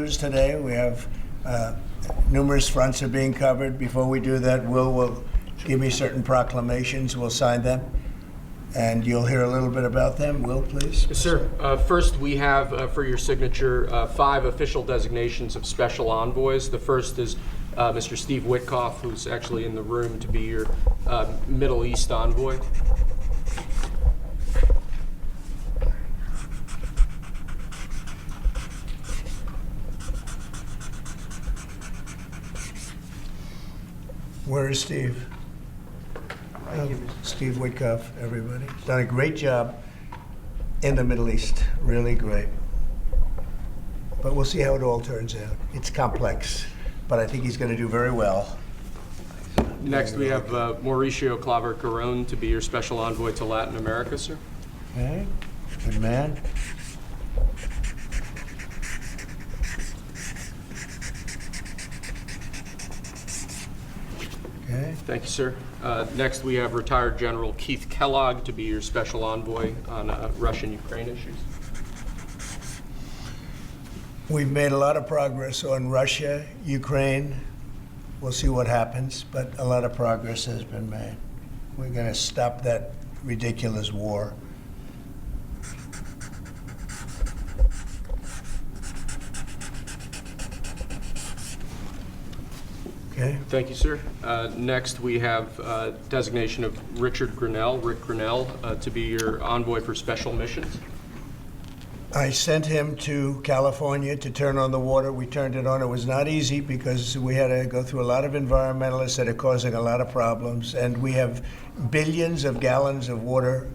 News today. We have numerous fronts are being covered. Before we do that, will give me certain proclamations. We'll sign them, and you'll hear a little bit about them. Will, please? Yes, sir. First, we have for your signature 5 official designations of special envoys. The first is Mr. Steve Witkoff, who's actually in the room, to be your Middle East envoy. Where is Steve? Steve Witkoff, everybody. He's done a great job in the Middle East. Really great. But we'll see how it all turns out. It's complex, but I think he's going to do very well. Next, we have Mauricio Claver Caron to be your special envoy to Latin America, sir. Okay, good man. Okay. Thank you, sir. Next, we have retired General Keith Kellogg to be your special envoy on Russian-Ukraine issues. We've made a lot of progress on Russia, Ukraine. We'll see what happens, but a lot of progress has been made. We're going to stop that ridiculous war. Okay. Thank you, sir. Next, we have designation of Rick Grinnell, to be your envoy for special missions. I sent him to California to turn on the water. We turned it on. It was not easy because we had to go through a lot of environmentalists that are causing a lot of problems. And we have billions of gallons of water.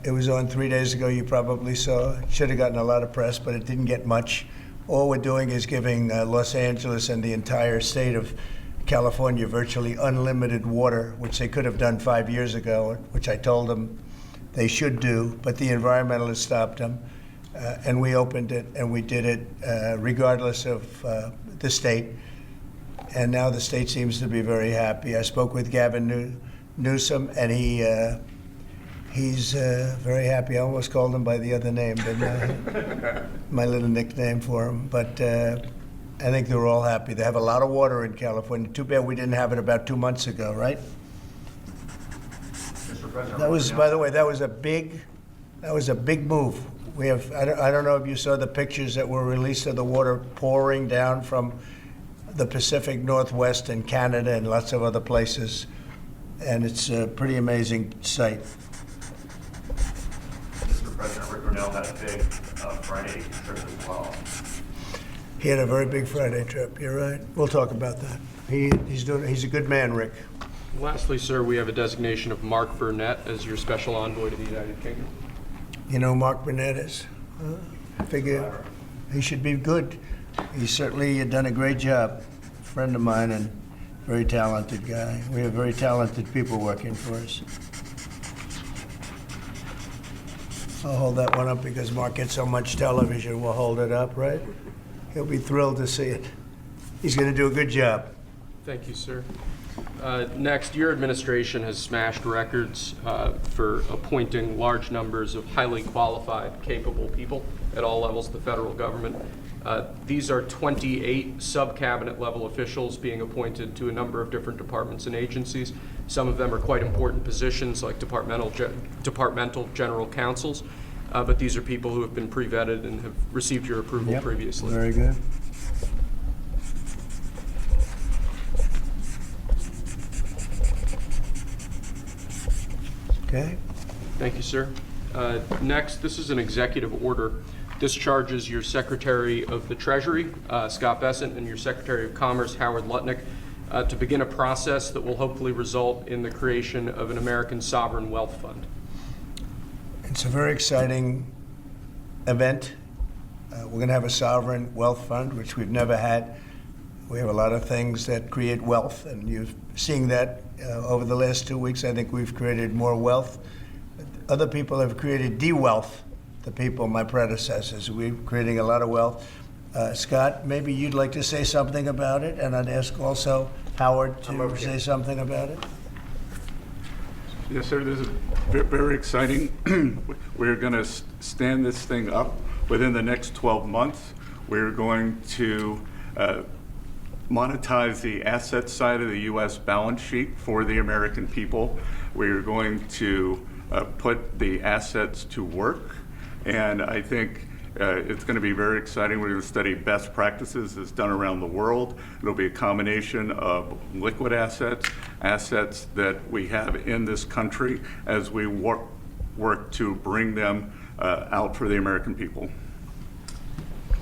It was on 3 days ago. You probably saw. It should have gotten a lot of press, but it didn't get much. All we're doing is giving Los Angeles and the entire state of California virtually unlimited water, which they could have done 5 years ago, which I told them they should do, but the environmentalists stopped them. And we opened it, and we did it regardless of the state. And now the state seems to be very happy. I spoke with Gavin Newsom, and he's very happy. I almost called him by the other name, didn't I? My little nickname for him. But I think they're all happy. They have a lot of water in California. Too bad we didn't have it about 2 months ago, right? Mr. President, That was, by the way, that was a big move. We have, I don't know if you saw the pictures that were released of the water pouring down from the Pacific Northwest and Canada and lots of other places. And it's a pretty amazing sight. Mr. President, Rick Grinnell had a big Friday trip as well. He had a very big Friday trip, you're right. We'll talk about that. He's a good man, Rick. Lastly, sir, we have a designation of Mark Burnett as your special envoy to the United Kingdom. You know who Mark Burnett is? I figure he should be good. He's certainly done a great job. A friend of mine and very talented guy. We have very talented people working for us. I'll hold that one up because Mark gets so much television. We'll hold it up, right? He'll be thrilled to see it. He's going to do a good job. Thank you, sir. Next, your administration has smashed records for appointing large numbers of highly qualified, capable people at all levels of the federal government. These are 28 sub-cabinet level officials being appointed to a number of different departments and agencies. Some of them are quite important positions like departmental general counsels, but these are people who have been pre-vetted and have received your approval previously. Very good. Okay. Thank you, sir. Next, this is an executive order. This charges your Secretary of the Treasury, Scott Bessent, and your Secretary of Commerce, Howard Lutnick, to begin a process that will hopefully result in the creation of an American sovereign wealth fund. It's a very exciting event. We're going to have a sovereign wealth fund, which we've never had. We have a lot of things that create wealth, and you're seeing that over the last 2 weeks. I think we've created more wealth. Other people have created de-wealth, the people, my predecessors. We're creating a lot of wealth. Scott, maybe you'd like to say something about it, and I'd ask also Howard to say something about it. Yes, sir. This is very exciting. We're going to stand this thing up within the next 12 months. We're going to monetize the asset side of the U.S. balance sheet for the American people. We're going to put the assets to work, and I think it's going to be very exciting. We're going to study best practices as done around the world. It'll be a combination of liquid assets, assets that we have in this country as we work to bring them out for the American people.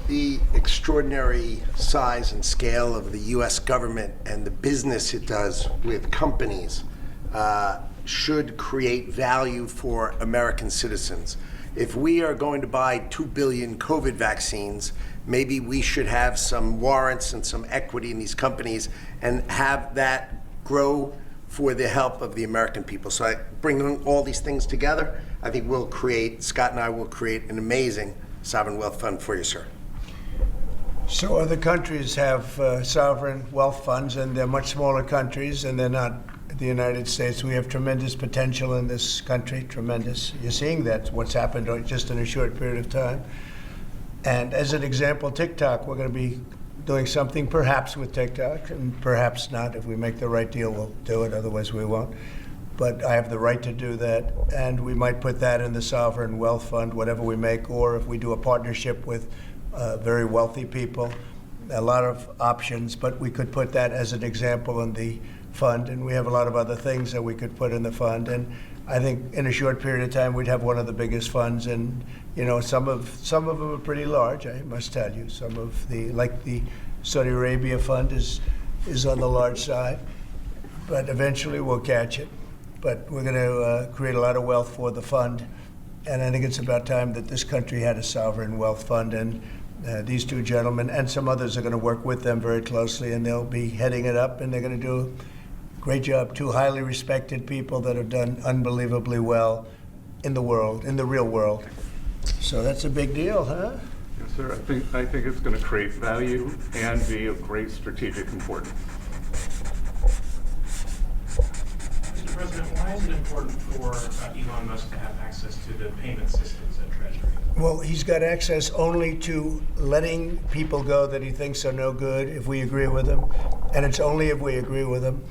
The extraordinary size and scale of the U.S. government and the business it does with companies should create value for American citizens. If we are going to buy 2 billion COVID vaccines, maybe we should have some warrants and some equity in these companies and have that grow for the help of the American people. So I bring all these things together, I think Scott and I will create an amazing sovereign wealth fund for you, sir. So other countries have sovereign wealth funds, and they're much smaller countries, and they're not the United States. We have tremendous potential in this country, tremendous. You're seeing that, what's happened just in a short period of time. And as an example, TikTok, we're going to be doing something perhaps with TikTok, and perhaps not. If we make the right deal, we'll do it, otherwise we won't. But I have the right to do that, and we might put that in the sovereign wealth fund, whatever we make, or if we do a partnership with very wealthy people, a lot of options, but we could put that as an example in the fund, and we have a lot of other things that we could put in the fund. And I think in a short period of time we'd have one of the biggest funds, and some of them are pretty large, I must tell you. Some of like the Saudi Arabia fund is on the large side, but eventually we'll catch it. But we're going to create a lot of wealth for the fund, and I think it's about time that this country had a sovereign wealth fund. And these two gentlemen and some others are going to work with them very closely, and they'll be heading it up, and they're going to do a great job. Two highly respected people that have done unbelievably well in the world, in the real world. So that's a big deal, huh? Yes, sir. I think it's going to create value and be of great strategic importance. Mr. President, why is it important for Elon Musk to have access to the payment systems at Treasury? Well, he's got access only to letting people go that he thinks are no good if we agree with him, and it's only if we agree with him.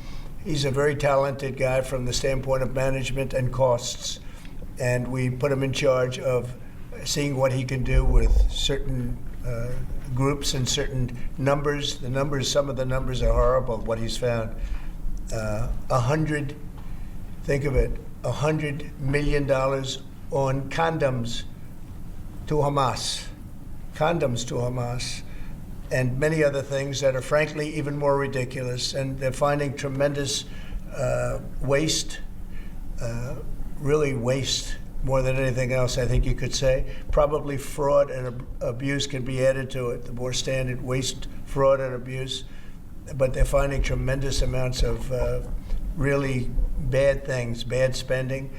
He's a very talented guy from the standpoint of management and costs, and we put him in charge of seeing what he can do with certain groups and certain numbers. Some of the numbers are horrible, what he's found. Think of it, $100 million on condoms to Hamas, and many other things that are frankly even more ridiculous. And they're finding tremendous waste, really waste more than anything else, I think you could say. Probably fraud and abuse can be added to it, the more standard waste, fraud, and abuse. But they're finding tremendous amounts of really bad things, bad spending.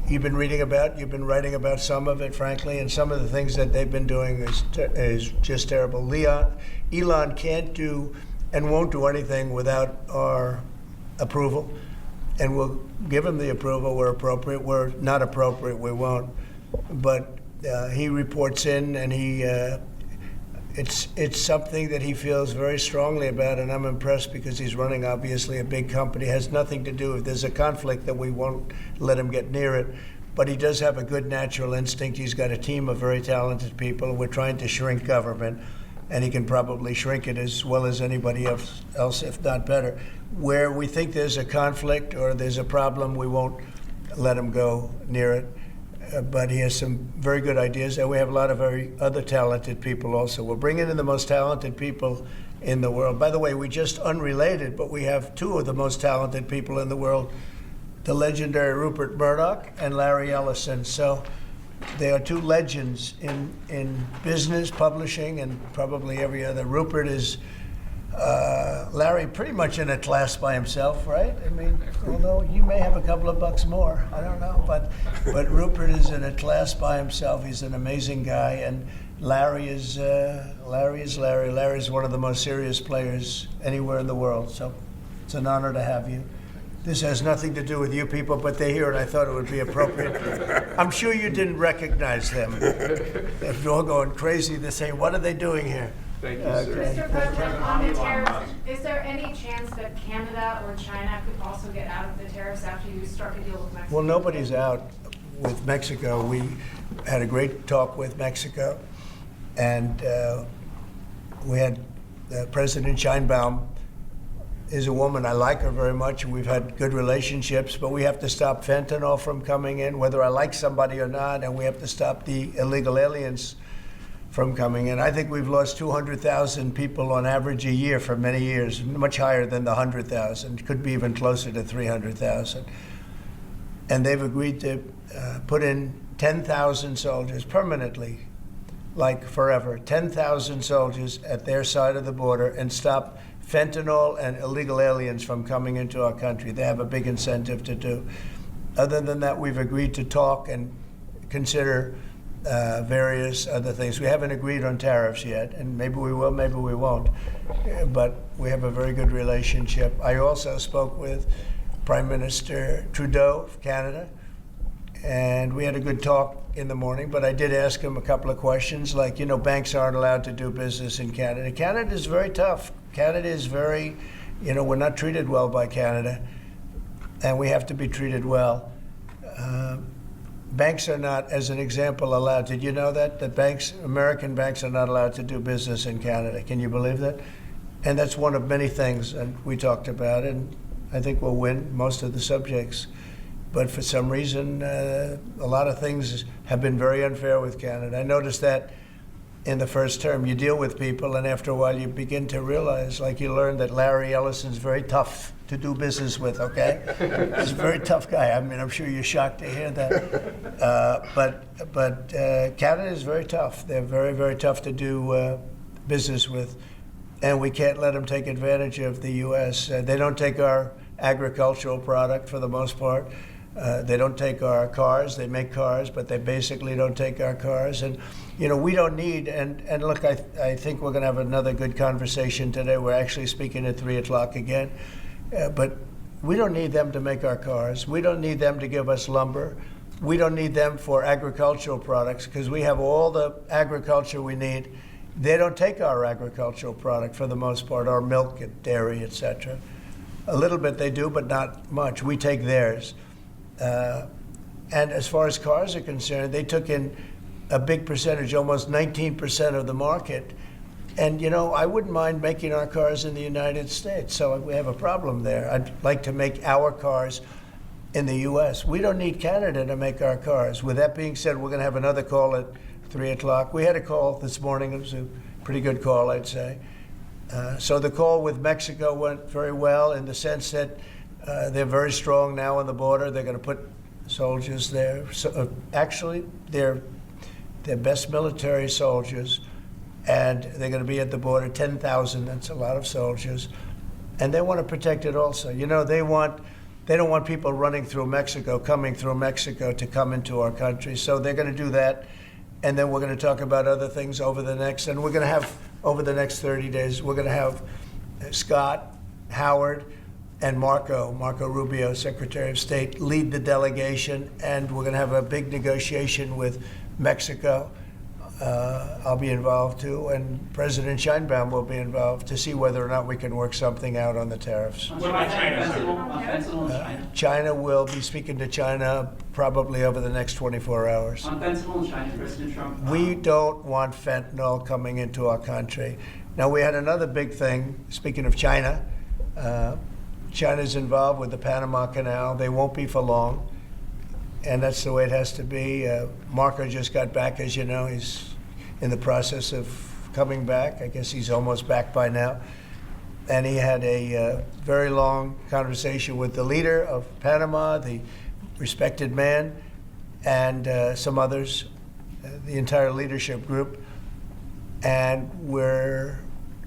You've been writing about some of it, frankly, and some of the things that they've been doing is just terrible. Elon can't do and won't do anything without our approval, and we'll give him the approval where appropriate. Where not appropriate, we won't. But he reports in, and it's something that he feels very strongly about, and I'm impressed because he's running, obviously, a big company. It has nothing to do, if there's a conflict, that we won't let him get near it. But he does have a good natural instinct. He's got a team of very talented people. We're trying to shrink government, and he can probably shrink it as well as anybody else, if not better. Where we think there's a conflict or there's a problem, we won't let him go near it. But he has some very good ideas, and we have a lot of very other talented people also. We're bringing in the most talented people in the world. By the way, we just unrelated, but we have two of the most talented people in the world, the legendary Rupert Murdoch and Larry Ellison. So they are two legends in business, publishing, and probably every other. Rupert is Larry pretty much in a class by himself, right? I mean, although you may have a couple of bucks more, I don't know, but Rupert is in a class by himself. He's an amazing guy, and Larry is Larry. Larry is one of the most serious players anywhere in the world. So it's an honor to have you. This has nothing to do with you people, but they're here, and I thought it would be appropriate. I'm sure you didn't recognize them. They're all going crazy. They're saying, what are they doing here? Thank you, sir. Mr. President, on the tariffs, is there any chance that Canada or China could also get out of the tariffs after you struck a deal with Mexico? Well, nobody's out with Mexico. We had a great talk with Mexico, and we had President Sheinbaum is a woman. I like her very much. We've had good relationships, but we have to stop fentanyl from coming in, whether I like somebody or not, and we have to stop the illegal aliens from coming in. I think we've lost 200,000 people on average a year for many years, much higher than the 100,000, could be even closer to 300,000. And they've agreed to put in 10,000 soldiers permanently, like forever, 10,000 soldiers at their side of the border and stop fentanyl and illegal aliens from coming into our country. They have a big incentive to do. Other than that, we've agreed to talk and consider various other things. We haven't agreed on tariffs yet, and maybe we will, maybe we won't. But we have a very good relationship. I also spoke with Prime Minister Trudeau of Canada, and we had a good talk in the morning, but I did ask him a couple of questions, like, you know, banks aren't allowed to do business in Canada. Canada is very tough. Canada is very, you know, we're not treated well by Canada, and we have to be treated well. Banks are not, as an example, allowed. Did you know that? That banks, American banks, are not allowed to do business in Canada. Can you believe that? And that's one of many things, and we talked about it, and I think we'll win most of the subjects. But for some reason, a lot of things have been very unfair with Canada. I noticed that in the first term. You deal with people, and after a while you begin to realize, like you learn that Larry Ellison's very tough to do business with, okay? He's a very tough guy. I mean, I'm sure you're shocked to hear that. But Canada is very tough. They're very, very tough to do business with, and we can't let them take advantage of the U.S. They don't take our agricultural product for the most part. They don't take our cars. They make cars, but they basically don't take our cars. And, you know, we don't need, and look, I think we're going to have another good conversation today. We're actually speaking at 3 o'clock again. But we don't need them to make our cars. We don't need them to give us lumber. We don't need them for agricultural products because we have all the agriculture we need. They don't take our agricultural product for the most part, our milk and dairy, etc. A little bit they do, but not much. We take theirs. And as far as cars are concerned, they took in a big percentage, almost 19% of the market. And, you know, I wouldn't mind making our cars in the United States, so we have a problem there. I'd like to make our cars in the U.S. We don't need Canada to make our cars. With that being said, we're going to have another call at 3 o'clock. We had a call this morning. It was a pretty good call, I'd say. So the call with Mexico went very well in the sense that they're very strong now on the border. They're going to put soldiers there. So, actually, they're their best military soldiers, and they're going to be at the border, 10,000. That's a lot of soldiers, and they want to protect it also. You know, they don't want people running through Mexico, coming through Mexico to come into our country. So they're going to do that, and then we're going to talk about other things over the next 30 days. We're going to have Scott, Howard, and Marco Rubio, Secretary of State, lead the delegation, and we're going to have a big negotiation with Mexico. I'll be involved too, and President Sheinbaum will be involved to see whether or not we can work something out on the tariffs. What about China? China will be speaking to China probably over the next 24 hours. On fentanyl in China, President Trump. We don't want fentanyl coming into our country. Now, we had another big thing, speaking of China. China's involved with the Panama Canal. They won't be for long, and that's the way it has to be. Marco just got back, as you know. He's in the process of coming back. I guess he's almost back by now. And he had a very long conversation with the leader of Panama, the respected man, and some others, the entire leadership group. And we're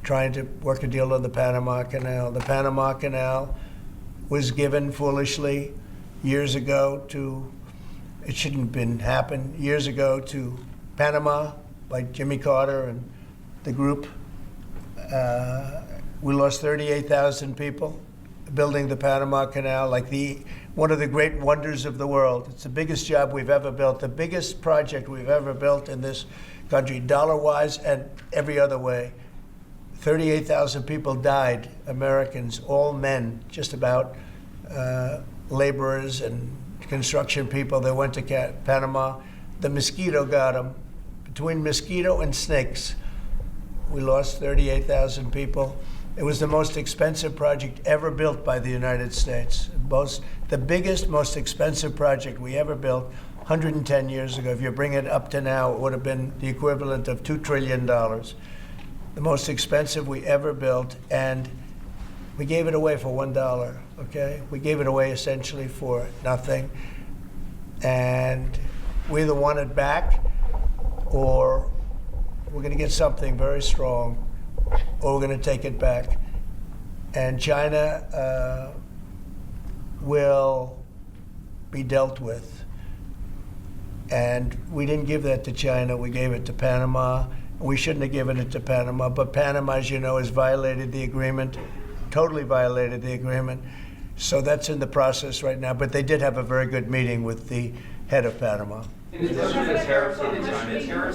trying to work a deal on the Panama Canal. The Panama Canal was given foolishly years ago to, it shouldn't have been happened, years ago to Panama by Jimmy Carter and the group. We lost 38,000 people building the Panama Canal, like one of the great wonders of the world. It's the biggest job we've ever built, the biggest project we've ever built in this country, dollar-wise and every other way. 38,000 people died, Americans, all men, just about, laborers and construction people. They went to Panama. The mosquito got them. Between mosquito and snakes, we lost 38,000 people. It was the most expensive project ever built by the United States. The biggest, most expensive project we ever built 110 years ago. If you bring it up to now, it would have been the equivalent of $2 trillion. The most expensive we ever built, and we gave it away for $1, okay? We gave it away essentially for nothing. And we either want it back, or we're going to get something very strong, or we're going to take it back. And China will be dealt with. And we didn't give that to China. We gave it to Panama. We shouldn't have given it to Panama. But Panama, as you know, has violated the agreement, totally violated the agreement. So that's in the process right now. But they did have a very good meeting with the head of Panama. In addition to the tariffs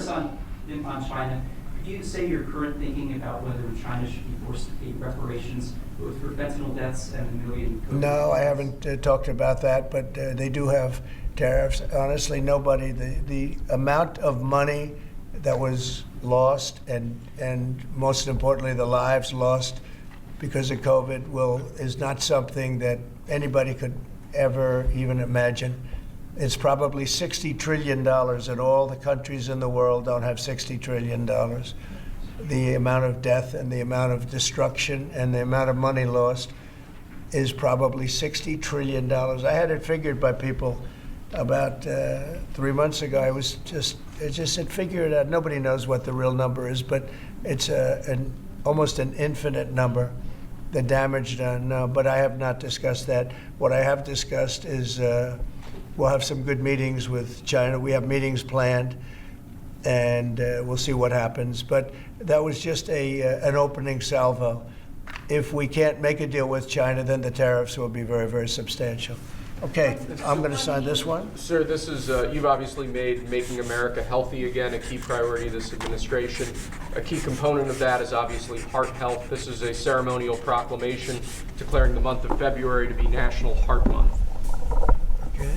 on China, could you say your current thinking about whether China should be forced to pay reparations both for fentanyl deaths and the million COVID No, I deaths? haven't talked about that, but they do have tariffs. Honestly, nobody, the amount of money that was lost and most importantly, the lives lost because of COVID is not something that anybody could ever even imagine. It's probably $60 trillion, and all the countries in the world don't have $60 trillion. The amount of death and the amount of destruction and the amount of money lost is probably $60 trillion. I had it figured by people about 3 months ago. I just said, figure it out. Nobody knows what the real number is, but it's almost an infinite number. The damage done, no, but I have not discussed that. What I have discussed is we'll have some good meetings with China. We have meetings planned, and we'll see what happens. But that was just an opening salvo. If we can't make a deal with China, then the tariffs will be very, very substantial. Okay, I'm going to sign this one. Sir, this is, you've obviously made making America healthy again a key priority of this administration. A key component of that is obviously heart health. This is a ceremonial proclamation declaring the month of February to be National Heart Month. Okay.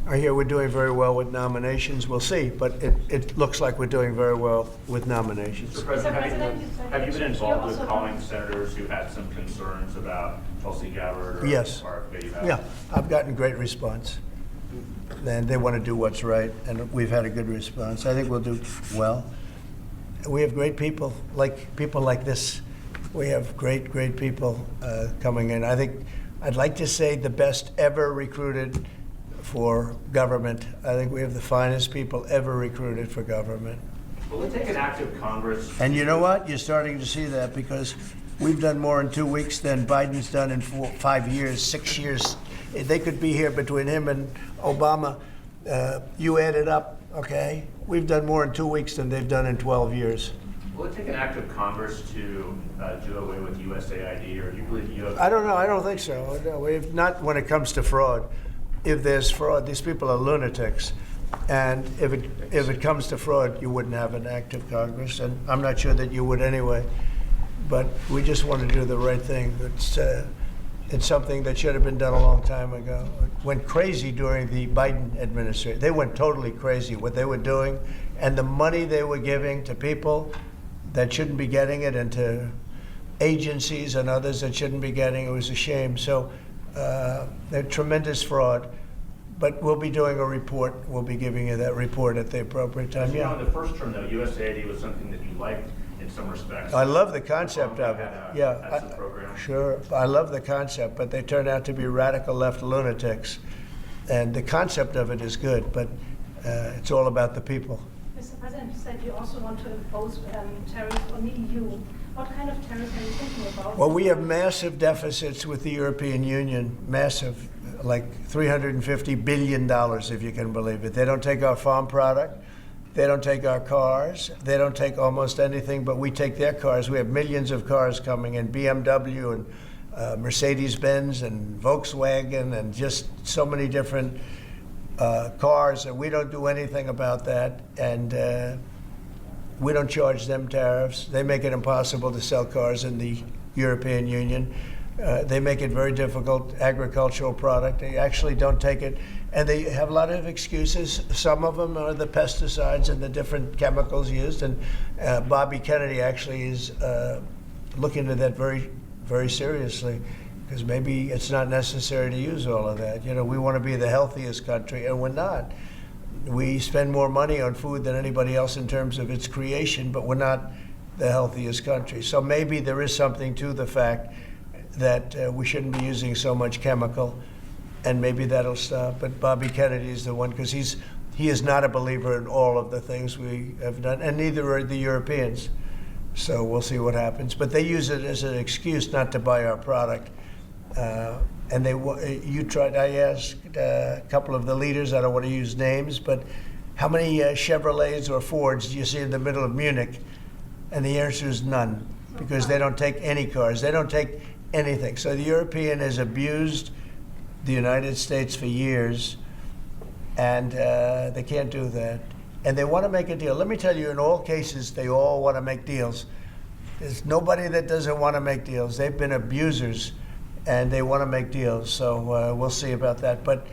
I hear we're doing very well with nominations. We'll see, but it looks like we're doing very well with nominations. Mr. President, President, have you been involved with also- calling senators who had some concerns about Tulsi Gabbard or Yes. RFK? Yeah, I've gotten great response. And they want to do what's right, and we've had a good response. I think we'll do well. We have great people like this. We have great, great people coming in. I think I'd like to say the best ever recruited for government. I think we have the finest people ever recruited for government. Will it take an active Congress? And you know what? You're starting to see that because we've done more in 2 weeks than Biden's done in 5 years, 6 years. They could be here between him and Obama. You add it up, okay? We've done more in 2 weeks than they've done in 12 years. Will it take an active Congress to do away with USAID, or do you believe you have? I don't know. I don't think so. No, not when it comes to fraud. If there's fraud, these people are lunatics. And if it comes to fraud, you wouldn't have an active Congress. And I'm not sure that you would anyway. But we just want to do the right thing. It's something that should have been done a long time ago. It went crazy during the Biden administration. They went totally crazy what they were doing, and the money they were giving to people that shouldn't be getting it, and to agencies and others that shouldn't be getting it. It was a shame. So they're tremendous fraud. But we'll be doing a report. We'll be giving you that report at the appropriate time. You know, Yeah. in the first term, though, USAID was something that you liked in some respects. I love the concept of it. Yeah. That's the program. Sure. I love the concept, but they turned out to be radical left lunatics. And the concept of it is good, but it's all about the people. Mr. President, you said you also want to impose tariffs on the EU. What kind of tariffs are you thinking about? Well, we have massive deficits with the European Union, massive, like $350 billion, if you can believe it. They don't take our farm product. They don't take our cars. They don't take almost anything, but we take their cars. We have millions of cars coming in, BMW and Mercedes-Benz and Volkswagen and just so many different cars, and we don't do anything about that. And we don't charge them tariffs. They make it impossible to sell cars in the European Union. They make it very difficult, agricultural product. They actually don't take it. And they have a lot of excuses. Some of them are the pesticides and the different chemicals used. And Bobby Kennedy actually is looking at that very, very seriously, because maybe it's not necessary to use all of that. You know, we want to be the healthiest country, and we're not. We spend more money on food than anybody else in terms of its creation, but we're not the healthiest country. So maybe there is something to the fact that we shouldn't be using so much chemical, and maybe that'll stop. But Bobby Kennedy is the one, because he is not a believer in all of the things we have done, and neither are the Europeans. So we'll see what happens. But they use it as an excuse not to buy our product. And I asked a couple of the leaders, I don't want to use names, but how many Chevrolets or Fords do you see in the middle of Munich? And the answer is none, because they don't take any cars. They don't take anything. So the European has abused the United States for years, and they can't do that. And they want to make a deal. Let me tell you, in all cases, they all want to make deals. There's nobody that doesn't want to make deals. They've been abusers, and they want to make deals. So we'll see about that. But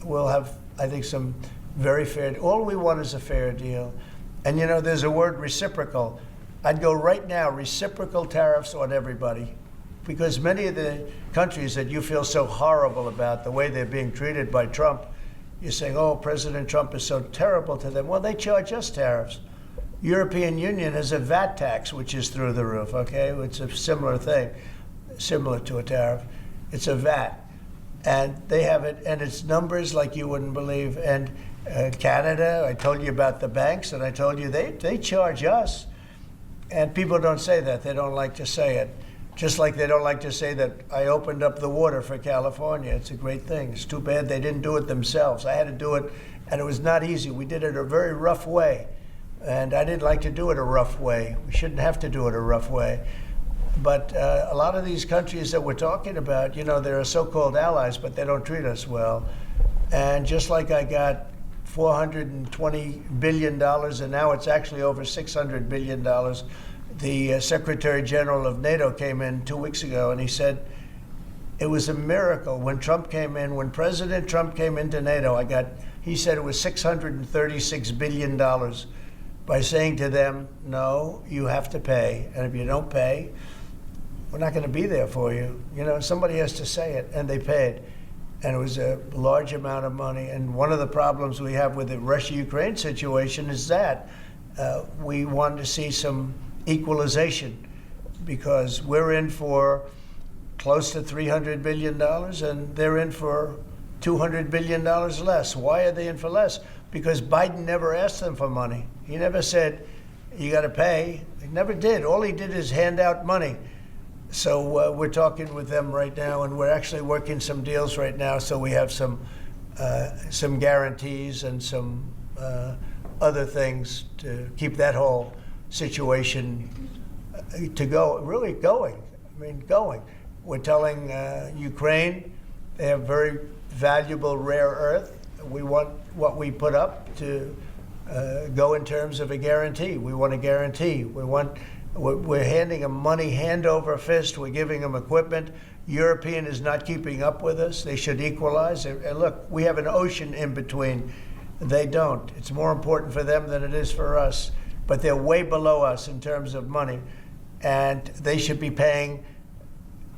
we'll have, I think, some very fair. All we want is a fair deal. And you know, there's a word, reciprocal. I'd go right now, reciprocal tariffs on everybody, because many of the countries that you feel so horrible about, the way they're being treated by Trump, you're saying, oh, President Trump is so terrible to them. Well, they charge us tariffs. European Union has a VAT tax, which is through the roof, okay? It's a similar thing, similar to a tariff. It's a VAT. And they have it, and it's numbers like you wouldn't believe. And Canada, I told you about the banks, and I told you they charge us. And people don't say that. They don't like to say it. Just like they don't like to say that I opened up the water for California. It's a great thing. It's too bad they didn't do it themselves. I had to do it, and it was not easy. We did it a very rough way, and I didn't like to do it a rough way. We shouldn't have to do it a rough way. But a lot of these countries that we're talking about, you know, they're so-called allies, but they don't treat us well. And just like I got $420 billion, and now it's actually over $600 billion, the Secretary General of NATO came in 2 weeks ago, and he said it was a miracle when Trump came in, when President Trump came into NATO. He said it was $636 billion by saying to them, no, you have to pay. And if you don't pay, we're not going to be there for you. You know, somebody has to say it, and they paid. And it was a large amount of money. And one of the problems we have with the Russia-Ukraine situation is that we wanted to see some equalization, because we're in for close to $300 billion, and they're in for $200 billion less. Why are they in for less? Because Biden never asked them for money. He never said, you got to pay. He never did. All he did is hand out money. So we're talking with them right now, and we're actually working some deals right now. So we have some guarantees and some other things to keep that whole situation to go, really going. I mean, going. We're telling Ukraine they have very valuable rare earth. We want what we put up to go in terms of a guarantee. We want a guarantee. We're handing them money hand over fist. We're giving them equipment. European is not keeping up with us. They should equalize. And look, we have an ocean in between. They don't. It's more important for them than it is for us. But they're way below us in terms of money. And they should be paying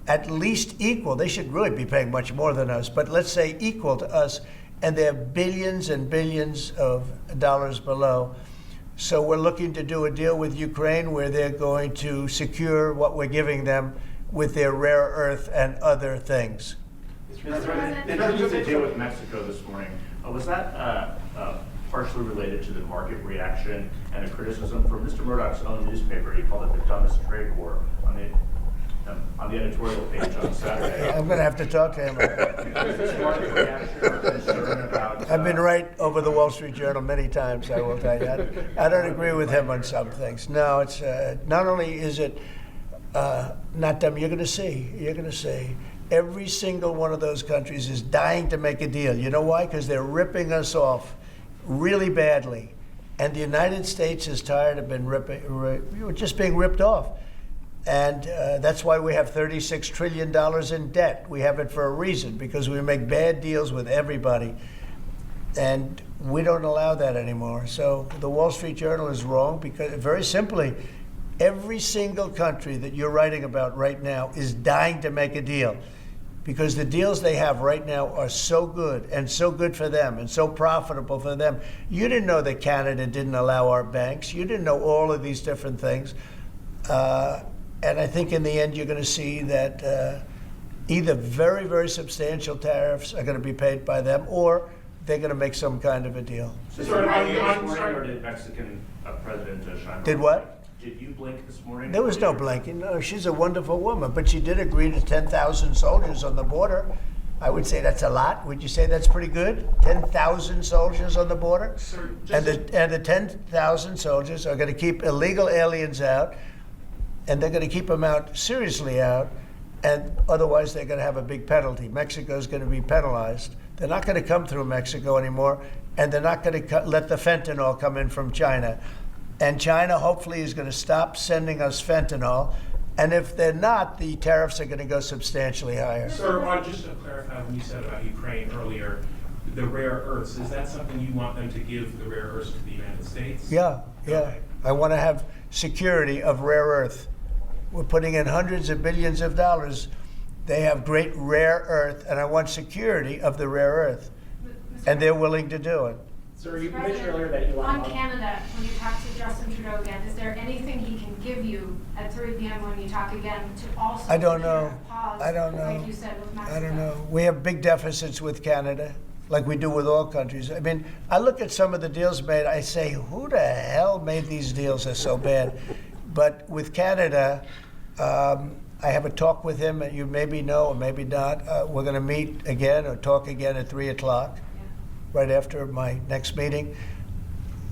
at least equal. They should really be paying much more than us. But let's say equal to us. And they're billions and billions of dollars below. So we're looking to do a deal with Ukraine where they're going to secure what we're giving them with their rare earth and other things. Mr. President, they did a deal with Mexico this morning. Was that partially related to the market reaction and a criticism from Mr. Murdoch's own newspaper? He called it the dumbest trade war on the editorial page on Saturday. I'm going to have to talk to him. Market reaction or concern about, I've been right over the Wall Street Journal many times, I will tell you. I don't agree with him on some things. No, it's not only is it Not them. You're going to see. You're going to see. Every single one of those countries is dying to make a deal. You know why? Because they're ripping us off really badly. And the United States is tired of just being ripped off. And that's why we have $36 trillion in debt. We have it for a reason, because we make bad deals with everybody. And we don't allow that anymore. So the Wall Street Journal is wrong, because very simply, every single country that you're writing about right now is dying to make a deal, because the deals they have right now are so good, and so good for them, and so profitable for them. You didn't know that Canada didn't allow our banks. You didn't know all of these different things. And I think in the end, you're going to see that either very, very substantial tariffs are going to be paid by them, or they're going to make some kind of a deal. So, or did Mexican President Sheinbaum? Did what? Did you blink this morning? There was no blinking. No, she's a wonderful woman, but she did agree to 10,000 soldiers on the border. I would say that's a lot. Would you say that's pretty good? 10,000 soldiers on the border? Sir, And the 10,000 soldiers are going to keep illegal aliens out, and they're going to keep them out, seriously out, and otherwise they're going to have a big penalty. Mexico's going to be penalized. They're not going to come through Mexico anymore, and they're not going to let the fentanyl come in from China. And China hopefully is going to stop sending us fentanyl. And if they're not, the tariffs are going to go substantially higher. Sir, just to clarify what you said about Ukraine earlier, the rare earths, is that something you want them to give the rare earths to the United States? Yeah. Okay. I want to have security of rare earth. We're putting in hundreds of billions of dollars. They have great rare earth, and I want security of the rare earth. And they're willing to do it. Sir, you mentioned earlier that Elon On Musk. Canada, when you talk to Justin Trudeau again, is there anything he can give you at 3 p.m. when you talk again to also I don't secure know. a pause, I don't know. like you said with Mexico? I don't know. We have big deficits with Canada, like we do with all countries. I mean, I look at some of the deals made, I say, who the hell made these deals? They're so bad. But with Canada, I have a talk with him, and you maybe know or maybe not. We're going to meet again or talk again at 3 o'clock, right after my next meeting,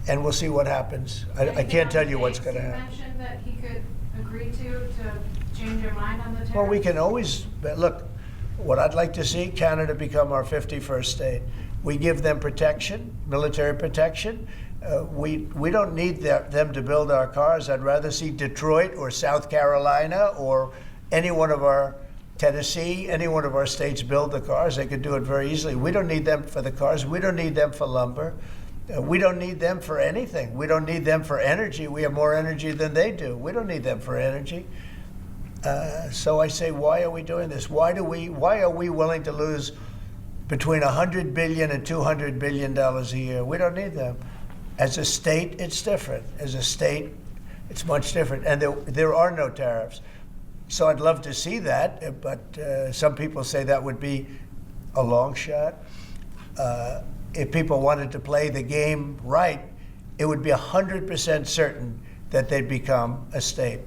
and we'll see what happens. I can't tell you what's going to happen. You mentioned that he could agree to change your mind on the tariffs? Well, we can always, look, what I'd like to see, Canada become our 51st state. We give them protection, military protection. We don't need them to build our cars. I'd rather see Detroit or South Carolina or any one of our, Tennessee, any one of our states build the cars. They could do it very easily. We don't need them for the cars. We don't need them for lumber. We don't need them for anything. We don't need them for energy. We have more energy than they do. We don't need them for energy. So I say, why are we doing this? Why are we willing to lose between $100 billion and $200 billion a year? We don't need them. As a state, it's different. As a state, it's much different. And there are no tariffs. So I'd love to see that, but some people say that would be a long shot. If people wanted to play the game right, it would be 100% certain that they'd become a state.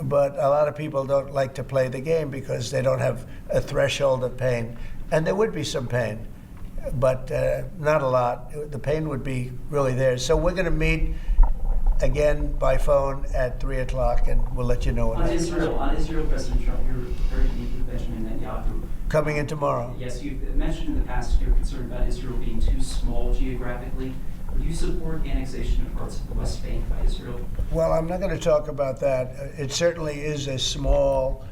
But a lot of people don't like to play the game because they don't have a threshold of pain. And there would be some pain, but not a lot. The pain would be really there. So we're going to meet again by phone at 3 o'clock, and we'll let you know what happens. On Israel, President Trump, you're very deep with Benjamin Netanyahu. Coming in tomorrow. Yes, you've mentioned in the past you're concerned about Israel being too small geographically. Would you support annexation of parts of the West Bank by Israel? Well, I'm not going to talk about that. It certainly is a small,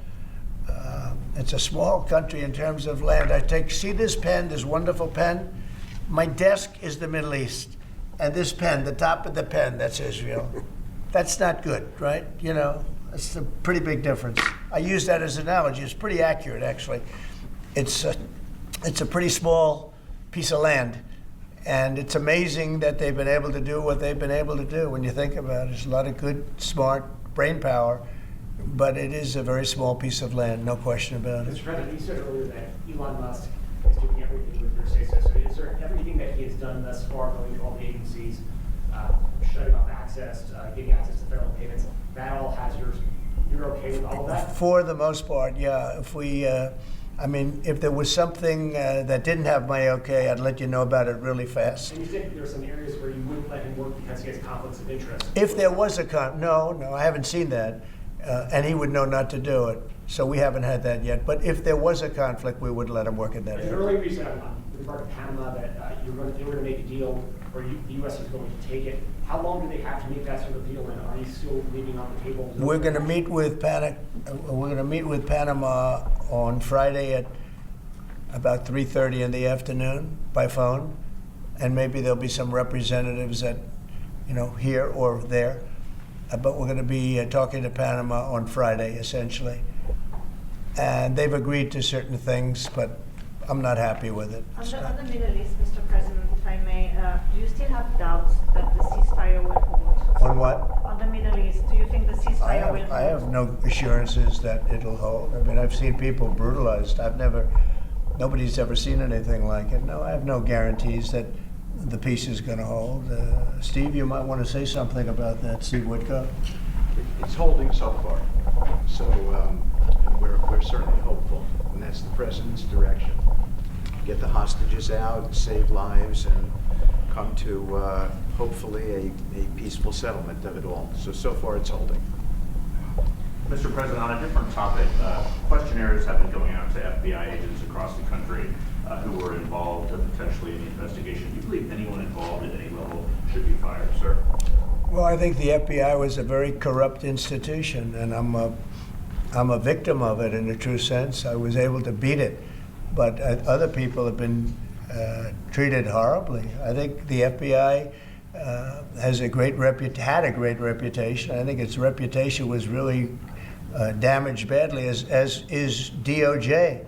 it's a small country in terms of land. See this pen, this wonderful pen? My desk is the Middle East. And this pen, the top of the pen, that's Israel. That's not good, right? You know, it's a pretty big difference. I use that as an analogy. It's pretty accurate, actually. It's a pretty small piece of land. And it's amazing that they've been able to do what they've been able to do when you think about it. There's a lot of good, smart brain power, but it is a very small piece of land, no question about it. Mr. President, you said earlier that Elon Musk is doing everything with your say-so. So is there everything that he has done thus far, going to all the agencies, shutting off access, getting access to federal payments, that all has yours? You're okay with all of that? For the most part, yeah. If we, if there was something that didn't have my okay, I'd let you know about it really fast. And you said there are some areas where you wouldn't let him work because he has conflicts of interest. If there was no, I haven't seen that. and he would know not to do it. So we haven't had that yet. But if there was a conflict, we would let him work in that There's an area. earlier reason with regard to Panama that you were going to make a deal, or the U.S. is going to take it. How long do they have to make that sort of deal, and are you still leaving on the table? We're going to meet with Panama on Friday at about 3:30 in the afternoon by phone, and maybe there'll be some representatives at, here or there. But we're going to be talking to Panama on Friday, essentially. And they've agreed to certain things, but I'm not happy with it. On the Middle East, Mr. President, if I may, do you still have doubts that the ceasefire will hold? On what? On the Middle East, do you think the ceasefire will hold? I have no assurances that it'll hold. I mean, I've seen people brutalized. Nobody's ever seen anything like it. No, I have no guarantees that the peace is going to hold. Steve, you might want to say something about that. Steve Woodcock. It's holding so far. So we're certainly hopeful, and that's the president's direction. Get the hostages out, save lives, and come to hopefully a peaceful settlement of it all. So far it's holding. Mr. President, on a different topic, questionnaires have been going out to FBI agents across the country who were involved potentially in the investigation. Do you believe anyone involved at any level should be fired, sir? Well, I think the FBI was a very corrupt institution, and I'm a victim of it in a true sense. I was able to beat it, but other people have been treated horribly. I think the FBI had a great reputation. I think its reputation was really damaged badly, as is DOJ.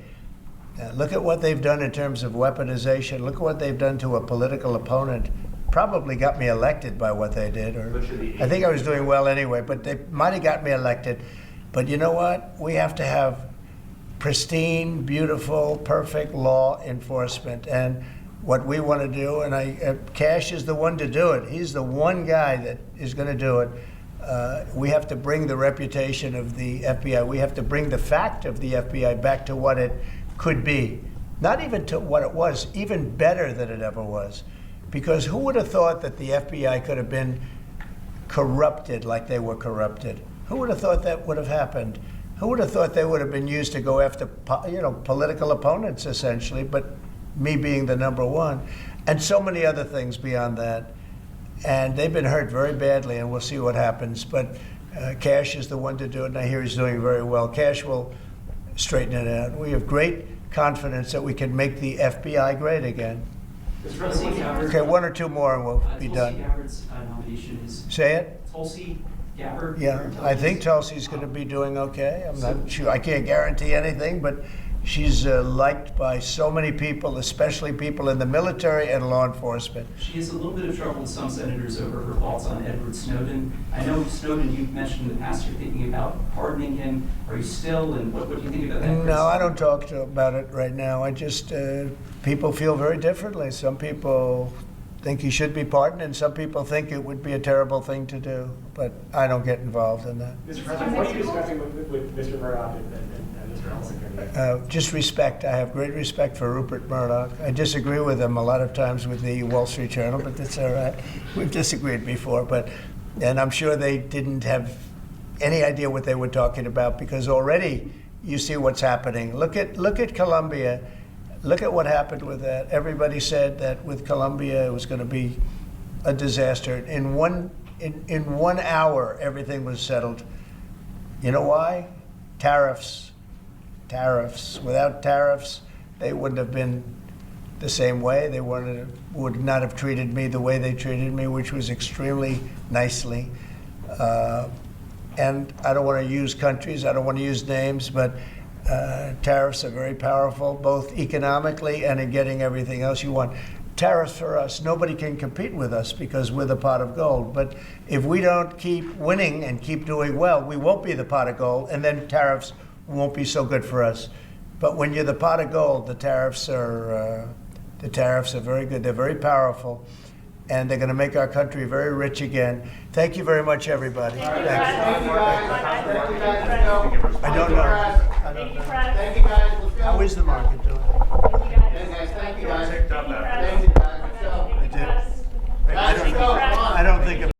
Look at what they've done in terms of weaponization. Look at what they've done to a political opponent. Probably got me elected by what they did. Or I think I was doing well anyway, but they might have got me elected. But you know what? We have to have pristine, beautiful, perfect law enforcement. And what we want to do, and Cash is the one to do it. He's the one guy that is going to do it. We have to bring the reputation of the FBI. We have to bring the fact of the FBI back to what it could be. Not even to what it was, even better than it ever was. Because who would have thought that the FBI could have been corrupted like they were corrupted? Who would have thought that would have happened? Who would have thought they would have been used to go after, political opponents, essentially, but me being the number one, and so many other things beyond that. And they've been hurt very badly, and we'll see what happens. But Cash is the one to do it, and I hear he's doing very well. Cash will straighten it out. We have great confidence that we can make the FBI great again. Tulsi Gabbard. Okay, one or two more, and we'll be Tulsi done. Gabbard's nomination is Say it? Tulsi Gabbard. Yeah, I think Tulsi's going to be doing okay. I'm not sure. I can't guarantee anything, but she's liked by so many people, especially people in the military and law enforcement. She has a little bit of trouble with some senators over her thoughts on Edward Snowden. I know Snowden, you've mentioned in the past you're thinking about pardoning him. Are you still, and what do you think about that? No, I don't talk about it right now. I just, people feel very differently. Some people think he should be pardoned, and some people think it would be a terrible thing to do. But I don't get involved in that. Mr. President, what are you discussing with Mr. Murdoch and Mr. Ellison? Just respect. I have great respect for Rupert Murdoch. I disagree with him a lot of times with the Wall Street Journal, but that's all right. We've disagreed before, and I'm sure they didn't have any idea what they were talking about, because already you see what's happening. Look at Colombia. Look at what happened with that. Everybody said that with Colombia it was going to be a disaster. In 1 hour, everything was settled. You know why? Tariffs. Without tariffs, they wouldn't have been the same way. They would not have treated me the way they treated me, which was extremely nicely. And I don't want to use countries, I don't want to use names, but tariffs are very powerful, both economically and in getting everything else you want. Tariffs for us, nobody can compete with us because we're the pot of gold. But if we don't keep winning and keep doing well, we won't be the pot of gold, and then tariffs won't be so good for us. But when you're the pot of gold, the tariffs are very good. They're very powerful, and they're going to make our country very rich again. Thank you very much, everybody. Thank you. I don't know. Thank you, Fred. How is the market?